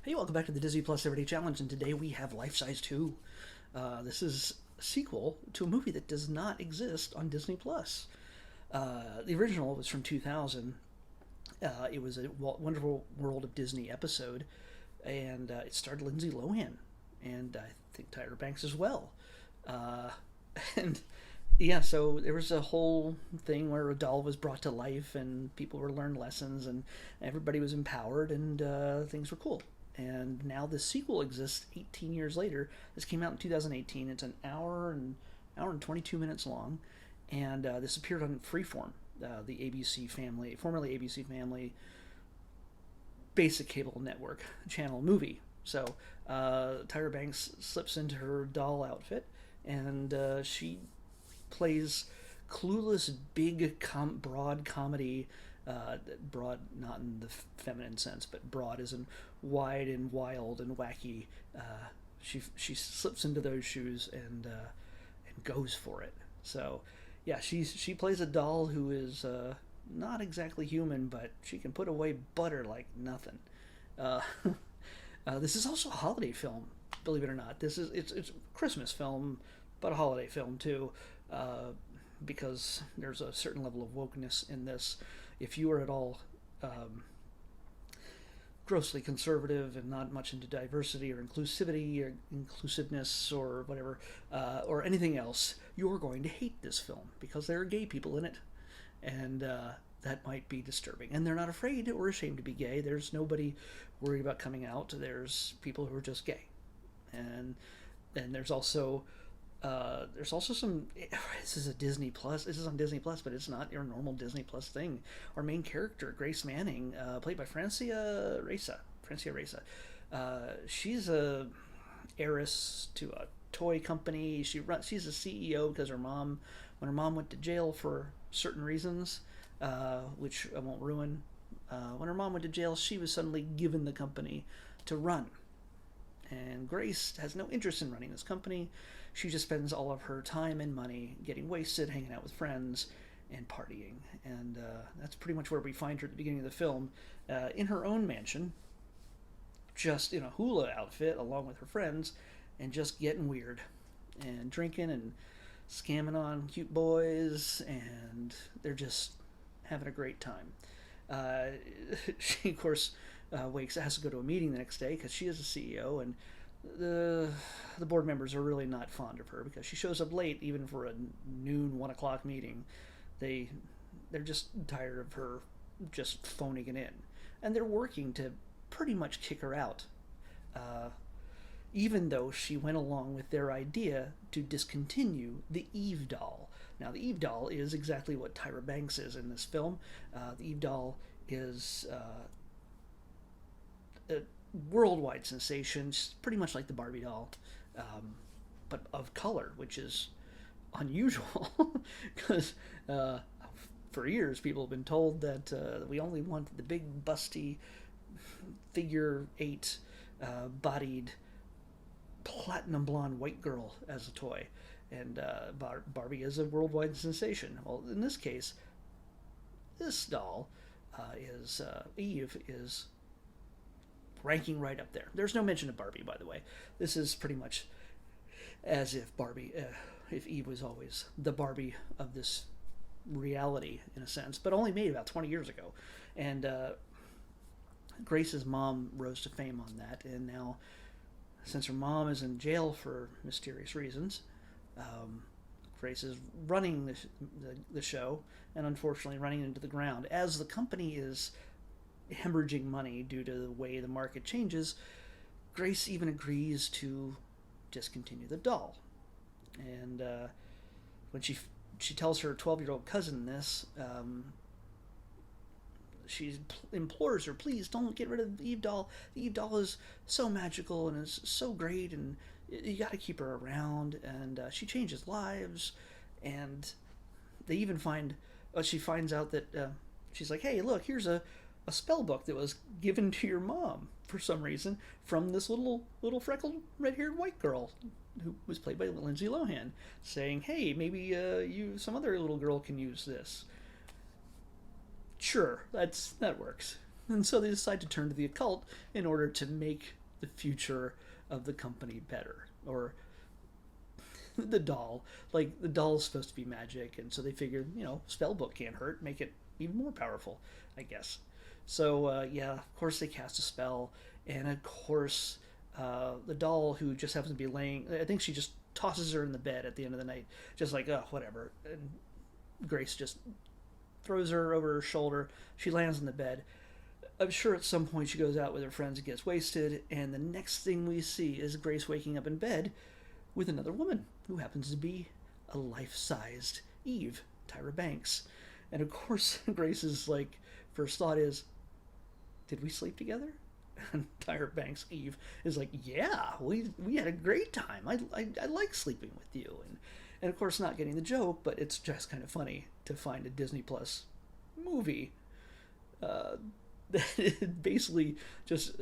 Hey, welcome back to the Disney Plus Everyday Challenge, and today we have Life Size 2. This is a sequel to a movie that does not exist on Disney Plus. The original was from 2000. It was a Wonderful World of Disney episode, and it starred Lindsay Lohan, and I think Tyra Banks as well. Uh, and yeah, so there was a whole thing where a doll was brought to life, and people were learned lessons, and everybody was empowered, and things were cool. And now the sequel exists 18 years later. This came out in 2018. It's an hour and 22 minutes long, and this appeared on Freeform, the ABC Family, formerly ABC Family basic cable network channel movie. So Tyra Banks slips into her doll outfit, and she plays clueless, big, broad comedy. Broad, not in the feminine sense, but broad as in wide and wild and wacky. She slips into those shoes and goes for it. So, yeah, she plays a doll who is not exactly human, but she can put away butter like nothing. Uh, this is also a holiday film, believe it or not. It's a Christmas film, but a holiday film too, because there's a certain level of wokeness in this. If you are at all um, grossly conservative and not much into diversity or inclusivity or inclusiveness or whatever, or anything else, you're going to hate this film because there are gay people in it, and that might be disturbing. And they're not afraid or ashamed to be gay. There's nobody worried about coming out. There's people who are just gay, and there's also some. This is a Disney Plus. This is on Disney Plus, but it's not your normal Disney Plus thing. Our main character, Grace Manning, played by Francia Reza. She's a heiress to a toy company. She's a CEO because when her mom went to jail for certain reasons, which I won't ruin. When her mom went to jail, she was suddenly given the company to run, and Grace has no interest in running this company. She just spends all of her time and money getting wasted, hanging out with friends, and partying. And that's pretty much where we find her at the beginning of the film, in her own mansion, just in a hula outfit along with her friends, and just getting weird, and drinking and scamming on cute boys, and they're just having a great time. Uh, she, of course, has to go to a meeting the next day because she is a CEO, and the the board members are really not fond of her because she shows up late even for a noon 1 o'clock meeting. They're just tired of her just phoning it in, and they're working to pretty much kick her out, uh, even though she went along with their idea to discontinue the Eve doll. Now, the Eve doll is exactly what Tyra Banks is in this film. The Eve doll is a worldwide sensation, pretty much like the Barbie doll, but of color, which is unusual because for years people have been told that we only want the big, busty, figure eight bodied, platinum blonde white girl as a toy. And Barbie is a worldwide sensation. Well, in this case, this doll is Eve is ranking right up there. There's no mention of Barbie, by the way. This is pretty much as if Eve was always the Barbie of this reality, in a sense, but only made about 20 years ago. And Grace's mom rose to fame on that, and now, since her mom is in jail for mysterious reasons, um, Grace is running the show, and unfortunately running into the ground. As the company is hemorrhaging money due to the way the market changes, Grace even agrees to discontinue the doll. And when she tells her 12-year-old cousin this, she implores her, please don't get rid of the Eve doll. The Eve doll is so magical and is so great, and you got to keep her around. And she changes lives, and they even she finds out that she's like, hey, look, here's a spell book that was given to your mom for some reason from this little freckled red-haired white girl who was played by Lindsay Lohan, saying, hey, maybe some other little girl can use this. Sure, that works. And so they decide to turn to the occult in order to make the future of the company better. Or the doll. Like, the doll's supposed to be magic, and so they figured, spellbook can't hurt, make it even more powerful, I guess. So, yeah, of course they cast a spell, and of course, the doll, who just happens to be laying, I think she just tosses her in the bed at the end of the night, just like, oh, whatever. And Grace just throws her over her shoulder. She lands in the bed. I'm sure at some point she goes out with her friends and gets wasted, and the next thing we see is Grace waking up in bed with another woman who happens to be a life-sized Eve, Tyra Banks. And of course, Grace's first thought is, did we sleep together? And Tyra Banks, Eve, is like, yeah, we had a great time. I like sleeping with you. And of course, not getting the joke, but it's just kind of funny to find a Disney Plus movie that basically just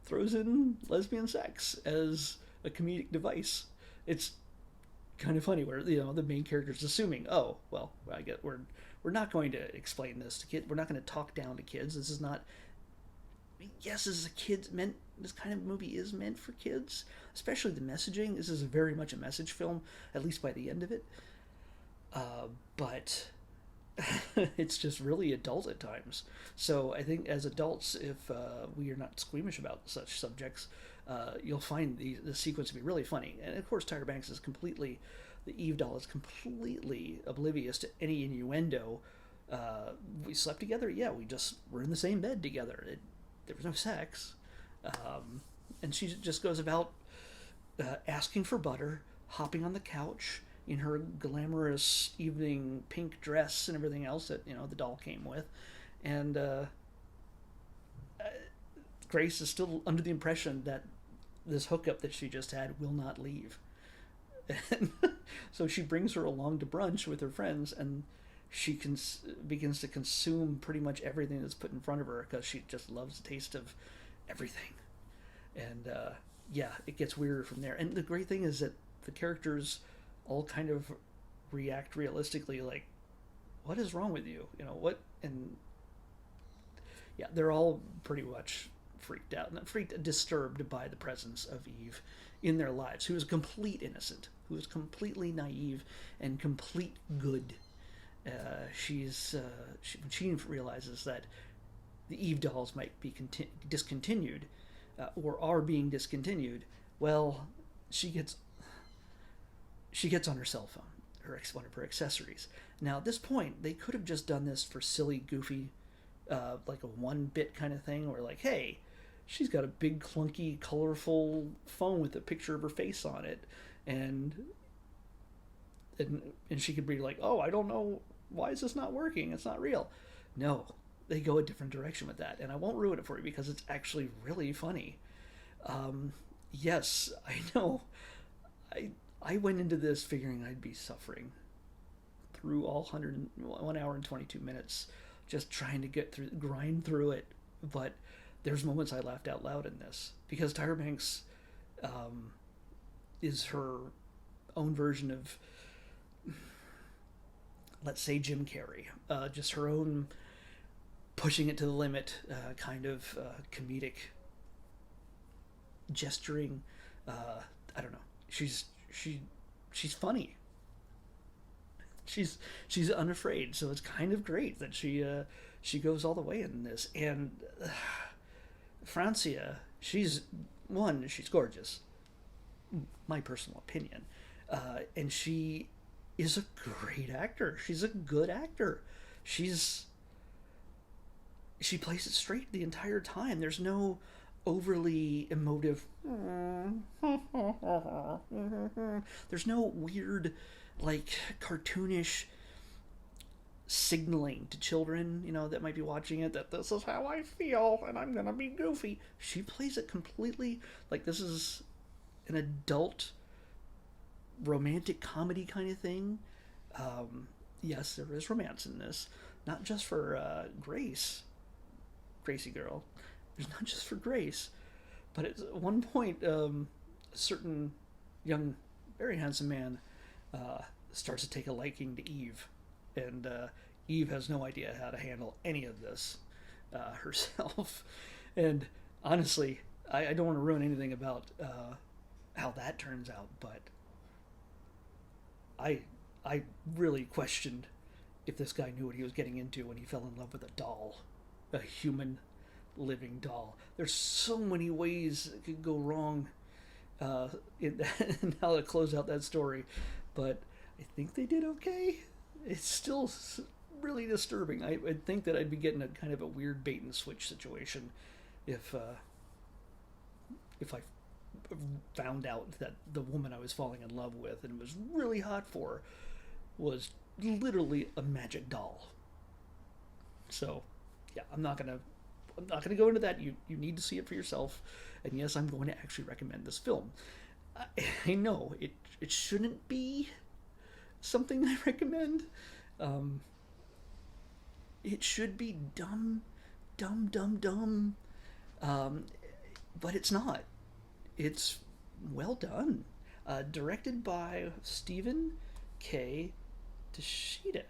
throws in lesbian sex as a comedic device. It's kind of funny where the main character's assuming, oh well, I get we're not going to explain this to kids. We're not going to talk down to kids. This is not. Yes, this is a kids meant. This kind of movie is meant for kids, especially the messaging. This is very much a message film, at least by the end of it. But it's just really adult at times. So I think as adults, if we are not squeamish about such subjects, you'll find the sequence to be really funny. And of course, Tyra Banks is the Eve doll is completely oblivious to any innuendo. We slept together? Yeah, we just were in the same bed together. There was no sex. And she just goes about asking for butter, hopping on the couch in her glamorous evening pink dress and everything else that the doll came with, and Grace is still under the impression that this hookup that she just had will not leave, and so she brings her along to brunch with her friends, and she begins to consume pretty much everything that's put in front of her because she just loves the taste of everything, and yeah, it gets weirder from there. And the great thing is that the characters all kind of react realistically, like, what is wrong with you? What? And yeah, they're all pretty much freaked out, disturbed by the presence of Eve in their lives, who is complete innocent, who is completely naive and complete good. When she realizes that the Eve dolls might be discontinued, or are being discontinued, well, she gets on her cell phone, one of her accessories. Now, at this point, they could have just done this for silly, goofy, like a one-bit kind of thing, where like, hey, she's got a big, clunky, colorful phone with a picture of her face on it, and she could be like, oh, I don't know, why is this not working? It's not real. No, they go a different direction with that, and I won't ruin it for you because it's actually really funny. Yes, I know. I went into this figuring I'd be suffering through all 1 hour and 22 minutes, just trying to grind through it. But there's moments I laughed out loud in this because Tyra Banks is her own version of, let's say, Jim Carrey, just her own pushing it to the limit, kind of comedic gesturing. I don't know. She's funny. She's unafraid, so it's kind of great that she goes all the way in this. And Francia, she's gorgeous, my personal opinion, and she is a great actor. She's a good actor. She plays it straight the entire time. There's no overly emotive. There's no weird, like, cartoonish signaling to children, that might be watching it, that this is how I feel and I'm gonna be goofy. She plays it completely like this is an adult romantic comedy kind of thing. Yes, there is romance in this, not just for Gracie girl. There's not just for Grace, but at one point, a certain young, very handsome man starts to take a liking to Eve, and Eve has no idea how to handle any of this. herself. And honestly, I don't want to ruin anything about how that turns out, but I I really questioned if this guy knew what he was getting into when he fell in love with a doll, a human living doll. There's so many ways it could go wrong in how to close out that story, but I think they did okay. It's still really disturbing. I'd think that I'd be getting a kind of a weird bait and switch situation if I found out that the woman I was falling in love with and was really hot for was literally a magic doll. So, yeah, I'm not gonna go into that. You need to see it for yourself. And yes, I'm going to actually recommend this film. I know it shouldn't be something I recommend. Um, it should be dumb, dumb, dumb, dumb. Um, but it's not. It's well done. Directed by Stephen K. Toshida.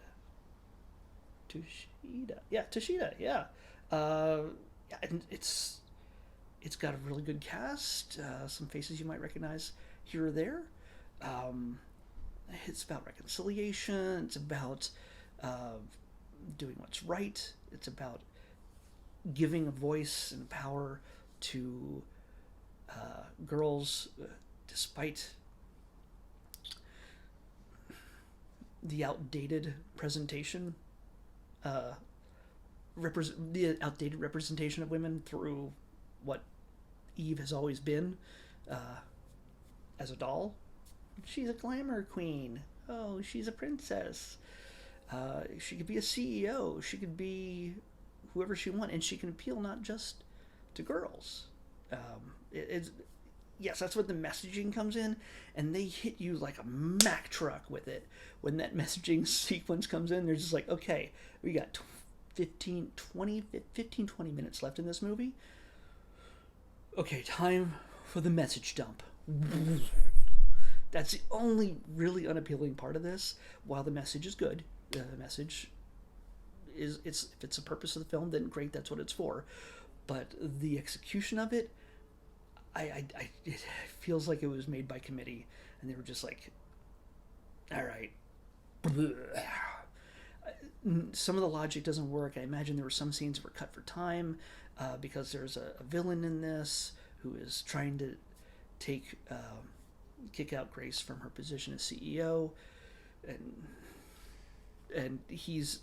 Toshida. Yeah. Yeah, and it's got a really good cast. Some faces you might recognize here or there. Um, it's about reconciliation. It's about uh, doing what's right. It's about giving a voice and power to girls, despite the outdated presentation, uh, the outdated representation of women through what Eve has always been uh, as a doll. She's a glamour queen. Oh, she's a princess. She could be a CEO. She could be whoever she wants, and she can appeal not just to girls. It's yes, that's what the messaging comes in, and they hit you like a Mack truck with it. When that messaging sequence comes in, they're just like, okay, we got 20 minutes left in this movie. Okay, time for the message dump. That's the only really unappealing part of this. While the message is good, the message is if it's the purpose of the film, then great, that's what it's for. But the execution of it, it feels like it was made by committee, and they were just like, all right. Some of the logic doesn't work. I imagine there were some scenes that were cut for time because there's a villain in this who is trying to kick out Grace from her position as CEO, and he's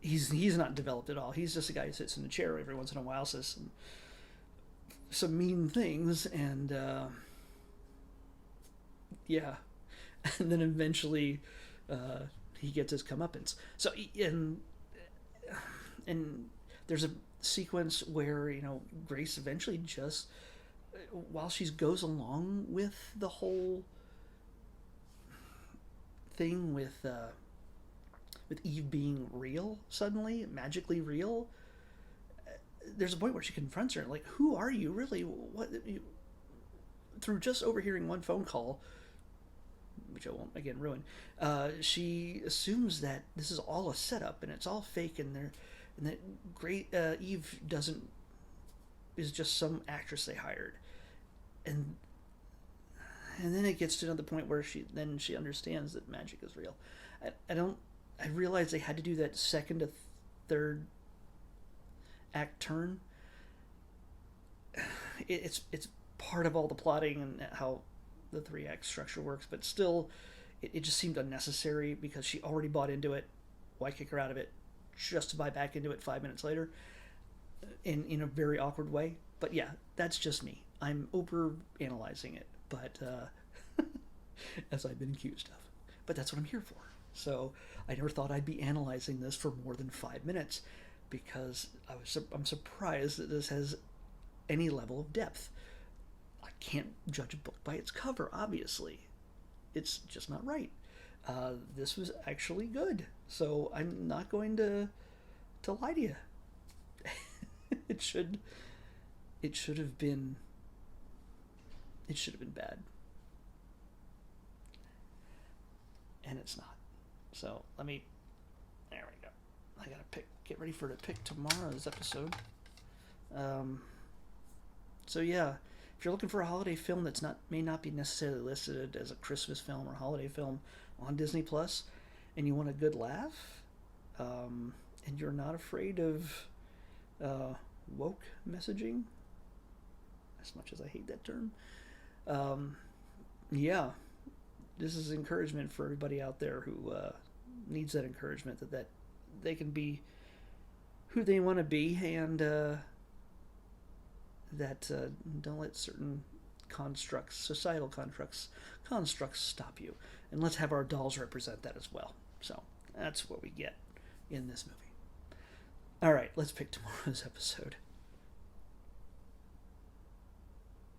not developed at all. He's just a guy who sits in a chair every once in a while, says some mean things, and yeah, and then eventually he gets his comeuppance. So and there's a sequence where Grace eventually just while she goes along with the whole thing with Eve being real, suddenly magically real, there's a point where she confronts her like, who are you really? What through just overhearing one phone call, which I won't again ruin, she assumes that this is all a setup and it's all fake, and that great Eve is just some actress they hired, and then it gets to another point where she understands that magic is real. I realized they had to do that second to third act turn. It's part of all the plotting and how the 3-act structure works, but still, it just seemed unnecessary because she already bought into it. Why kick her out of it just to buy back into it 5 minutes later in a very awkward way? But yeah, that's just me. I'm over analyzing it, but as I've been accused of. But that's what I'm here for. So I never thought I'd be analyzing this for more than 5 minutes because I'm surprised that this has any level of depth. I can't judge a book by its cover, obviously. It's just not right. This was actually good, so I'm not going to lie to you. It should have been bad, and it's not. So there we go. I gotta get ready for to pick tomorrow's episode. Um, so yeah, if you're looking for a holiday film that's may not be necessarily listed as a Christmas film or holiday film on Disney Plus, and you want a good laugh, and you're not afraid of woke messaging, as much as I hate that term, yeah, this is encouragement for everybody out there who needs that encouragement that they can be who they want to be, and that don't let certain constructs, societal constructs stop you. And let's have our dolls represent that as well. So that's what we get in this movie. All right, let's pick tomorrow's episode.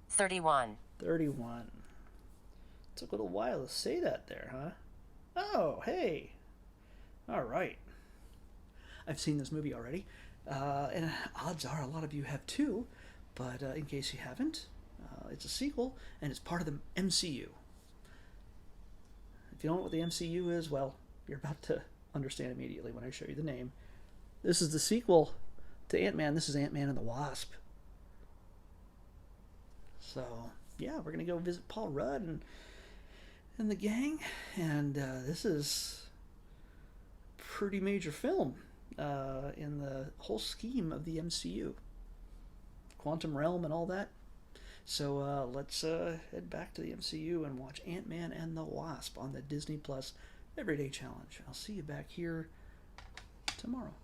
31. 31. Took a little while to say that there, huh? Oh, hey. All right. I've seen this movie already, and odds are a lot of you have too, but in case you haven't, it's a sequel, and it's part of the MCU. If you don't know what the MCU is, well, you're about to understand immediately when I show you the name. This is the sequel to Ant-Man. This is Ant-Man and the Wasp. So, yeah, we're going to go visit Paul Rudd and the gang, and this is a pretty major film in the whole scheme of the MCU. Quantum Realm and all that. So let's head back to the MCU and watch Ant-Man and the Wasp on the Disney Plus Everyday Challenge. I'll see you back here tomorrow.